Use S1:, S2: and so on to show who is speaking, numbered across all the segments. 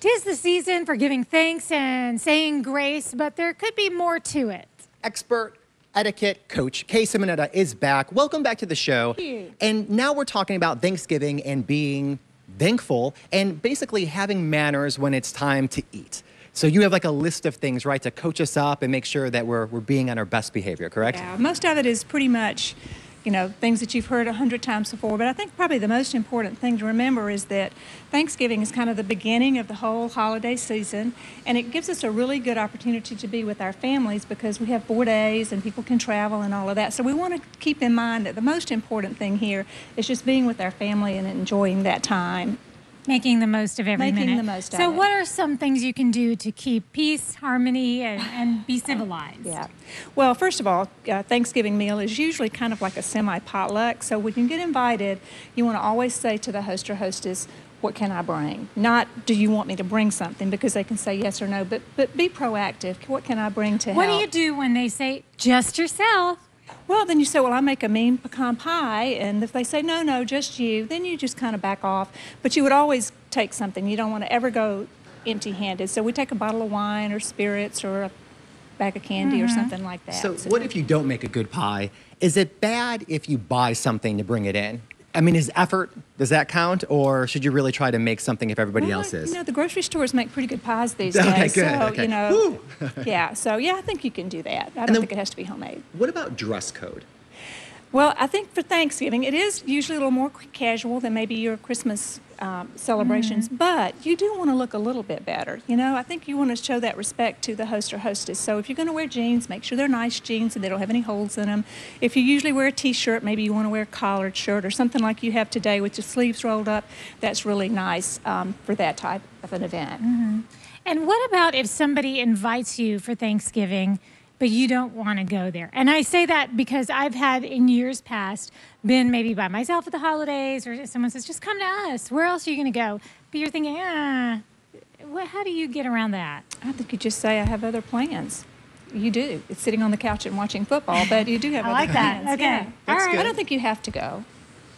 S1: 'Tis the season for giving thanks and saying grace, but there could be more to it.
S2: Expert etiquette coach Kay Simonetta is back. Welcome back to the show.
S1: Thank you.
S2: And now we're talking about Thanksgiving and being thankful and basically having manners when it's time to eat. So you have like a list of things, right, to coach us up and make sure that we're being on our best behavior, correct?
S3: Yeah, most of it is pretty much, things that you've heard 100 times before. But I think probably the most important thing to remember is that Thanksgiving is kind of the beginning of the whole holiday season, and it gives us a really good opportunity to be with our families because we have 4 days and people can travel and all of that. So we want to keep in mind that the most important thing here is just being with our family and enjoying that time.
S1: Making the most of every minute.
S3: Making the most of
S1: So
S3: it.
S1: what are some things you can do to keep peace, harmony, and be civilized?
S3: Yeah. Well, first of all, Thanksgiving meal is usually kind of like a semi-potluck. So when you get invited, you want to always say to the host or hostess, what can I bring? Not, do you want me to bring something? Because they can say yes or no, but be proactive. What can I bring to help?
S1: What do you do when they say, just yourself?
S3: Well, then you say, well, I make a mean pecan pie, and if they say, no, just you, then you just kind of back off. But you would always take something. You don't want to ever go empty-handed. So we take a bottle of wine or spirits or a bag of candy or something like that.
S2: So what if you don't make a good pie? Is it bad if you buy something to bring it in? I mean, is effort, does that count? Or should you really try to make something if everybody else is?
S3: The grocery stores make pretty good pies these days.
S2: Okay, good.
S3: So,
S2: Okay. Woo.
S3: yeah. So, yeah, I think you can do that. I don't think it has to be homemade.
S2: What about dress code?
S3: Well, I think for Thanksgiving, it is usually a little more casual than maybe your Christmas celebrations, but you do want to look a little bit better. I think you want to show that respect to the host or hostess. So if you're going to wear jeans, make sure they're nice jeans and they don't have any holes in them. If you usually wear a T-shirt, maybe you want to wear a collared shirt or something like you have today with your sleeves rolled up. That's really nice for that type of an event.
S1: And what about if somebody invites you for Thanksgiving, but you don't want to go there? And I say that because I've had in years past been maybe by myself at the holidays, or someone says, just come to us. Where else are you going to go? But you're thinking, how do you get around that?
S3: I think you just say, I have other plans. You do. It's sitting on the couch and watching football, but you do have other
S1: like that.
S3: plans.
S1: Okay.
S3: Yeah.
S1: All right.
S3: I don't think you have to go.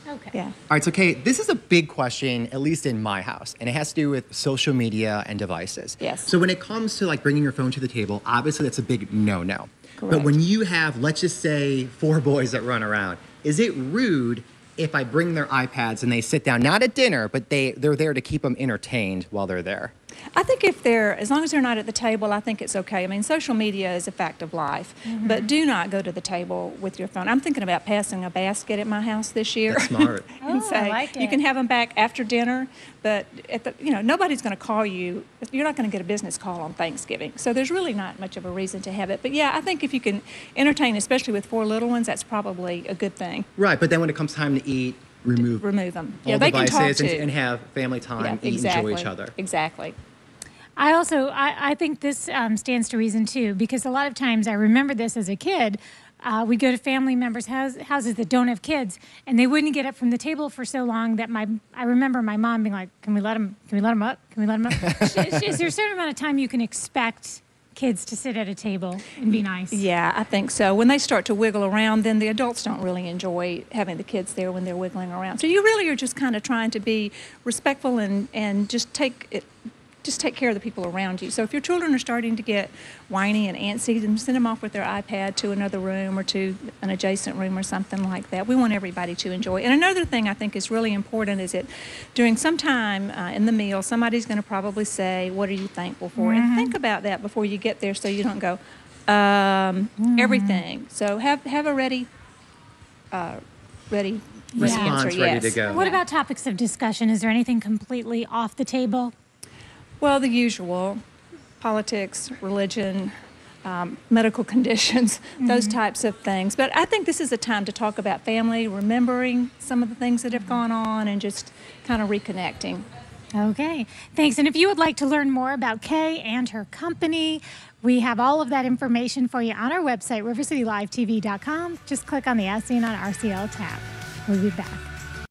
S1: Okay.
S3: Yeah.
S2: All right, so Kay, this is a big question, at least in my house, and it has to do with social media and devices.
S3: Yes.
S2: So when it comes to like bringing your phone to the table, obviously that's a big no-no. But
S3: Correct.
S2: when you have, let's just say, 4 boys that run around, is it rude if I bring their iPads and they sit down, not at dinner, but they're there to keep them entertained while they're there?
S3: I think as long as they're not at the table, I think it's okay. I mean, social media is a fact of life, but do not go to the table with your phone. I'm thinking about passing a basket at my house this year.
S2: That's smart.
S3: And
S1: Oh, I
S3: say,
S1: like
S3: you
S1: it.
S3: can have them back after dinner, but nobody's going to call you. You're not going to get a business call on Thanksgiving. So there's really not much of a reason to have it. But yeah, I think if you can entertain, especially with 4 little ones, that's probably a good thing.
S2: Right, but then when it comes time to eat, remove
S3: them.
S2: all
S3: Yeah, they can talk
S2: devices
S3: too.
S2: and have family time, eat,
S3: exactly.
S2: enjoy each other.
S3: Exactly.
S1: I think this stands to reason too, because a lot of times I remember this as a kid. We go to family members' houses that don't have kids, and they wouldn't get up from the table for so long that I remember my mom being like, "Can we let them up? Can we let them up?" Is there a certain amount of time you can expect kids to sit at a table and be nice?
S3: Yeah, I think so. When they start to wiggle around, then the adults don't really enjoy having the kids there when they're wiggling around. So you really are just kind of trying to be respectful and just take care of the people around you. So if your children are starting to get whiny and antsy, then send them off with their iPad to another room or to an adjacent room or something like that. We want everybody to enjoy. And another thing I think is really important is that during some time in the meal, somebody's going to probably say, what are you thankful for? And think about that before you get there so you don't go, everything. So have a ready
S2: Response
S3: answer.
S2: ready
S3: Yes.
S2: to go.
S1: What about topics of discussion? Is there anything completely off the table?
S3: Well, the usual, politics, religion, medical conditions, those types of things. But I think this is a time to talk about family, remembering some of the things that have gone on, and just kind of reconnecting.
S1: Okay, thanks. And if you would like to learn more about Kay and her company, we have all of that information for you on our website, rivercitylivetv.com. Just click on the As Seen on RCL tab. We'll be back.